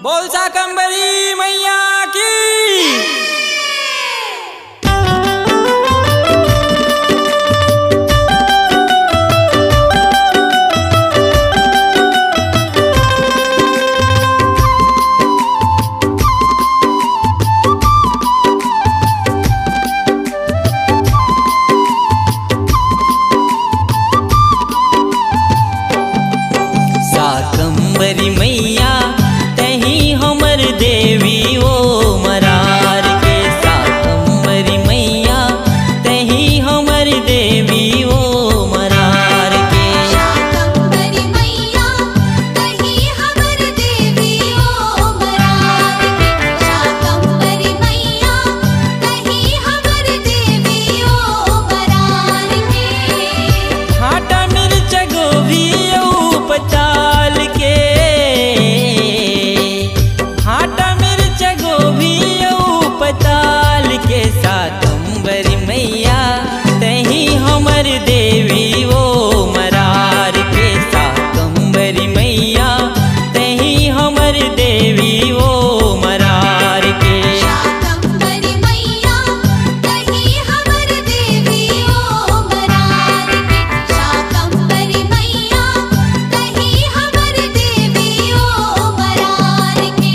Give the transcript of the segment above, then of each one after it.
बोल शाकंभरी मैया की। शाकंभरी मैया तही हमर देवी ओ मरार के। शाकंभरी मैया तही हमर देवी ओ मरार के। शाकंभरी मैया तही हमर देवी ओ मरार के। शाकंभरी मैया तही हमर देवी ओ मरार के। भाटा मिर्च गोभी पताल के। भाटा मिर्च गोभी पताल के। शाकंभरी मैया तही हमर देवी ओ मरार के। शाकंभरी मैया तही हमर देवी ओ मरार के। शाकंभरी मैया तही हमर देवी ओ मरार के। शाकंभरी मैया तही हमर देवी ओ मरार के।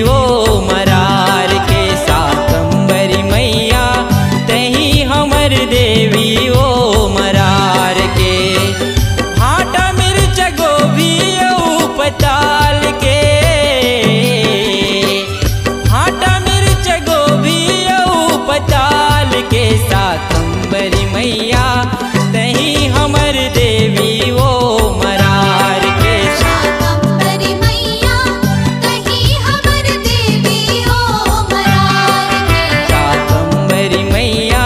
वो मरार के शाकंभरी मैया तही हमर देवी वो मरार के भाटा मिर्च गोभी औ पताल के भाटा मिर्च गोभी औ पताल के शाकंभरी मैया तही हमर देवी वो मरार के शाकंभरी मैया तही हमर देवी ओ मरार के शाकंभरी मैया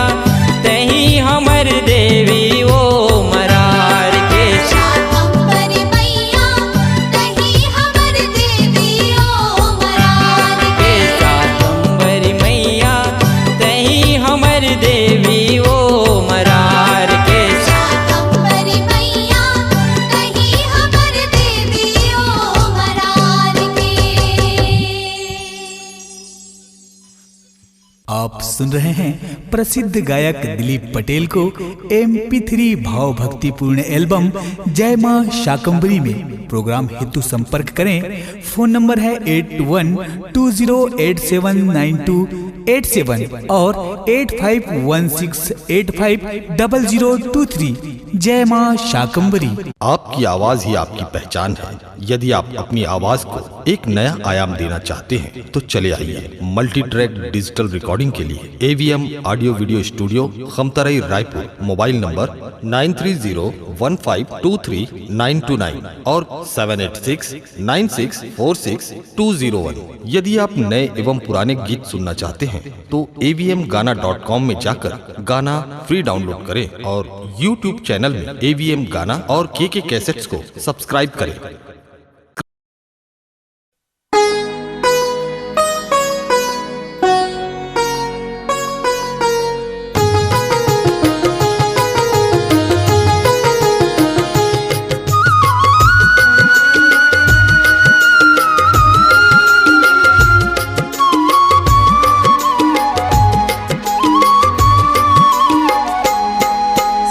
तही हमर देवी वो मरार के शाकंभरी मैया तही हमर देवी ओ मरार के शाकंभरी मैया तही हमर देवी वो मरार के शाकंभरी मैया तही हमर देवी ओ मरार के। आप सुन रहे हैं प्रसिद्ध गायक दिलीप पटेल को MP3 भाव भक्तिपूर्ण एल्बम जय मां शाकंभरी में। प्रोग्राम हेतु संपर्क करें। फोन नंबर है 8120879287 और 8516850023। जय मां शाकंभरी। आपकी आवाज ही आपकी पहचान है। यदि आप अपनी आवाज को एक नया आयाम देना चाहते हैं तो चले आइए मल्टी ट्रैक डिजिटल रिकॉर्डिंग के लिए AVM audio video studio Khamtarai Raipur. Mobile number 9301523929 और 7869646201। यदि आप नए एवं पुराने गीत सुनना चाहते हैं तो avmgana.com में जाकर गाना फ्री डाउनलोड करें और YouTube चैनल में AVM गाना और KK कैसेट्स को सब्सक्राइब करें।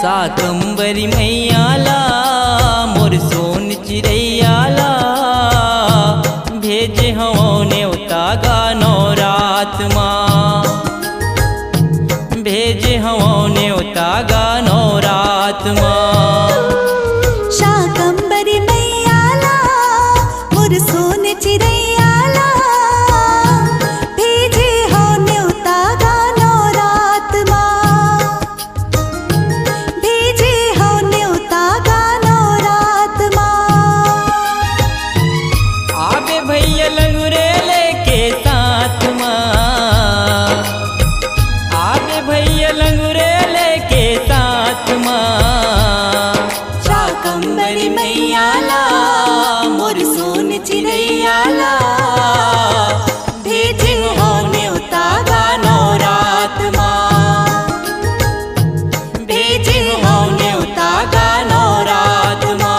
शाकंभरी मैया ला मोर सोन चिड़ैया ला भेजे हवो न्योता गानो रात माँ भेजे हवो न्योता गानो रात माँ शाकंभरी मैया ला मोर सोन चिड़ैया ला भेजे हो न्योता गानो रात माँ भेजे हो न्योता गानो रात माँ। आबे भैया लंगुरे लेके साथ माँ आबे भैया लंगुरे लेके साथ माँ शाकंभरी मैया ला मोर सोन चिड़ैया ला भेजे हो न्योता गानो रात माँ भेजे हो न्योता गानो रात माँ।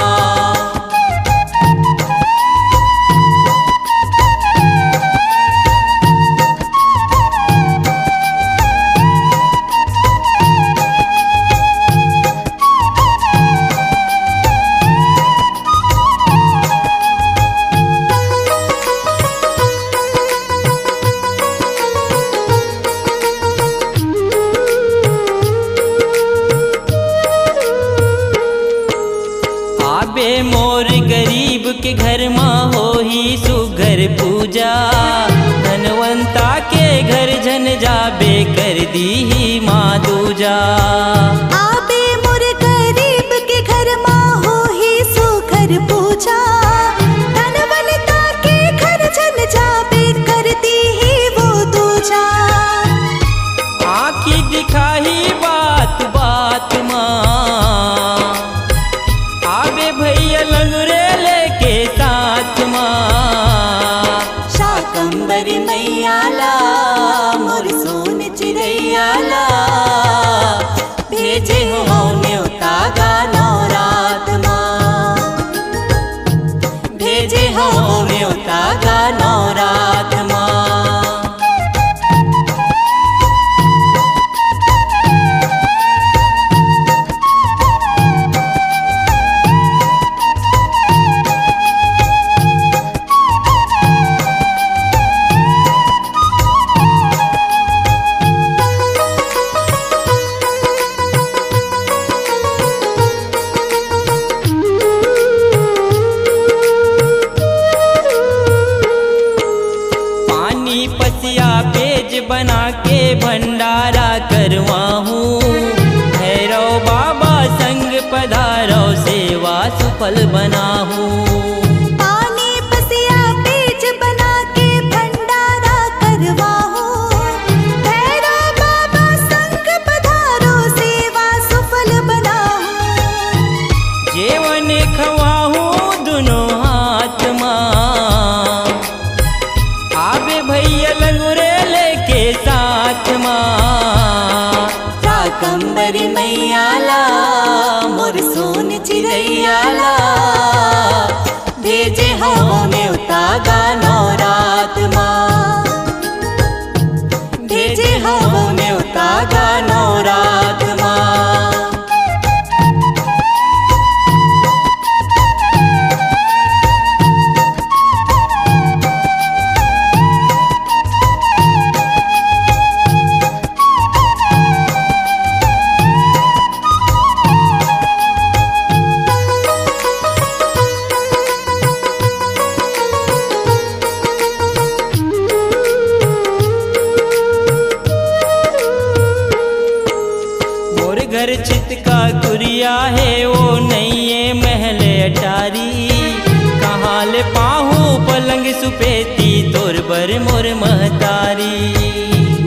आबे मोर गरीब के घर माँ हो ही सुघर पूजा धनवंता के घर झन जाबे कर दी ही माँ दूजा आबे मोर गरीब के घर माँ हो ही सुघर पूजा धनवंता के घर झन जाबे करती ही वो दूजा। आँखी दिखाही बात बात माँ आबे भैया लंगुरे लेके साथ माँ शाकंभरी मैया ला मोर सोन चिड़ैया ला भेजे हो न्योता गानो रात माँ भेजे हो न्योता गानो रात माँ। पधारो सेवा सुफल बनाहू। पानी पसिया बीज बना के भंडारा करवाओ, भैरव बाबा संग पधारो सेवा सुफल बनाओ। जेवन खवाहू दुनो हाथ माँ, आबे भैया लंगुरे लेके साथ माँ। शाकंभरी मैया ला मोर सोन चिड़ैया ला, भेजे हो न्योता गानो रात माँ, भेजे हो न्योता गानो रात माँ। घर चित का कुरिया है वो नैये महल अटारी, कहाँ ले पाहू पलंग सुपेती तोर बर मोर महतारी।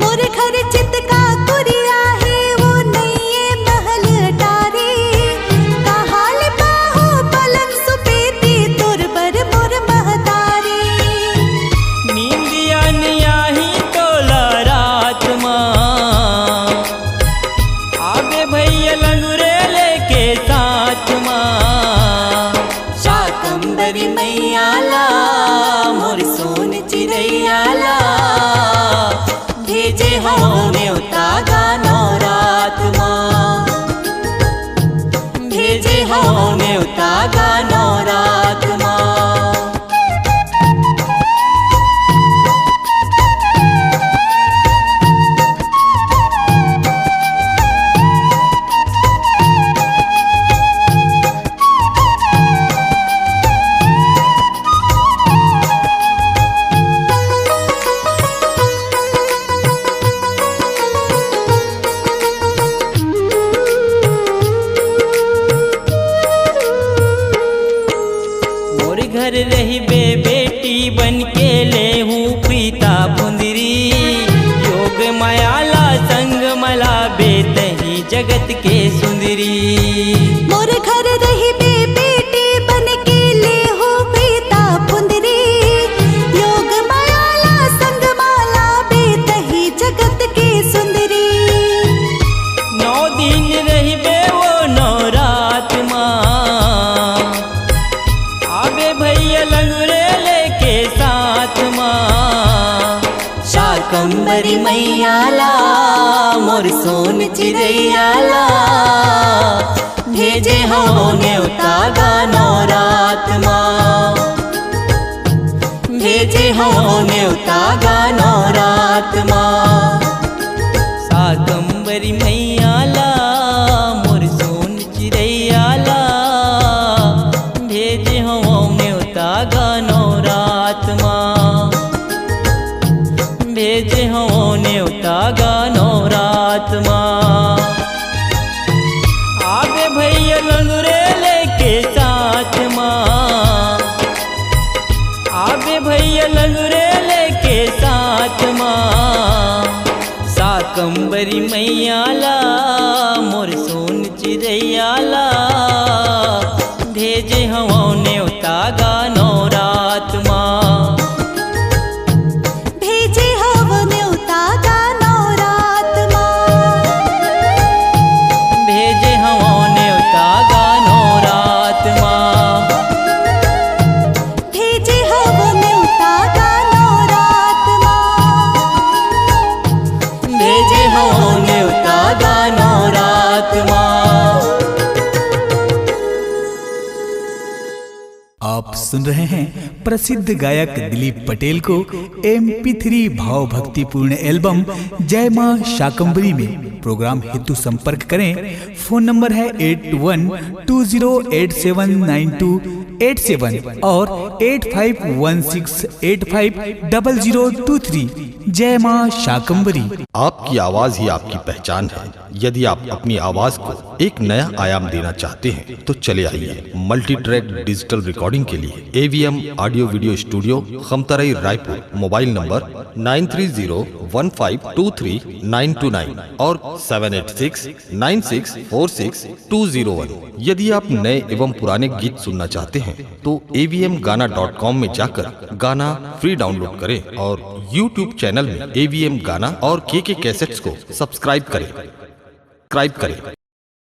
मोर घर चित का कुरिया है वो नैये महल अटारी, कहाँ ले पाहू पलंग सुपेती तोर बर मोर महतारी। नींदिया नियाही तोला रात माँ, आबे भैया लंगुरे लेके साथ माँ। शाकंभरी मैया ला मोर सोन चिड़ैया ला, भेजे हो न्योता गानो रात माँ, भेजे हो न्योता गानो रात माँ। घर रही बे बेटी बन के ले हूँ प्रीता पुंदरी, योग मायाला संग मला बेतही जगत के सुंदरी। मोर घर रही बे बेटी बन के ले हो प्रीता पुंदरी, योग मायाला संग माला बेतही जगत के सुंदरी। 9 दिन रही बे वो 9 रात माँ, आबे भैया लंगुरे लेके साथ माँ। शाकंभरी मैया ला मोर सोन चिड़ैया ला, भेजे हो न्योता गानो रात माँ, भेजे हो न्योता गानो रात माँ। शाकंभरी मैया ला मोर सोन चिड़ैया ला, भेजे हो न्योता गानो रात माँ, भेजे हो न्योता गानो रात माँ। आबे भैया लंगुरे लेके साथ माँ, आबे भैया लंगुरे लेके साथ माँ। शाकंभरी मैया ला मोर सोन चिड़ैया ला, भेजे हो न्योता गानो रात माँ, भेजे हव न्योता गानो रात माँ, भेजे हो न्योता गानो रात माँ, भेजे हव न्योता गानो रात माँ, भेजे हो न्योता गानो रात माँ। आप सुन रहे हैं प्रसिद्ध गायक दिलीप पटेल को MP3 भाव भक्तिपूर्ण एल्बम जय मां शाकंभरी में। प्रोग्राम हेतु संपर्क करें। फोन नंबर है 81208792 87 और 8516850023। जय माँ शाकंभरी। आपकी आवाज ही आपकी पहचान है। यदि आप अपनी आवाज को एक नया आयाम देना चाहते हैं तो चले आइए मल्टी ट्रैक डिजिटल रिकॉर्डिंग के लिए AVM audio video studio, Khamtarai, Raipur. Mobile number 9301523929 और 7869646201। यदि आप नए एवं पुराने गीत सुनना चाहते हैं तो avmgana.com में जाकर गाना फ्री डाउनलोड करें और YouTube चैनल में AVM गाना और KK कैसेट्स को सब्सक्राइब करें।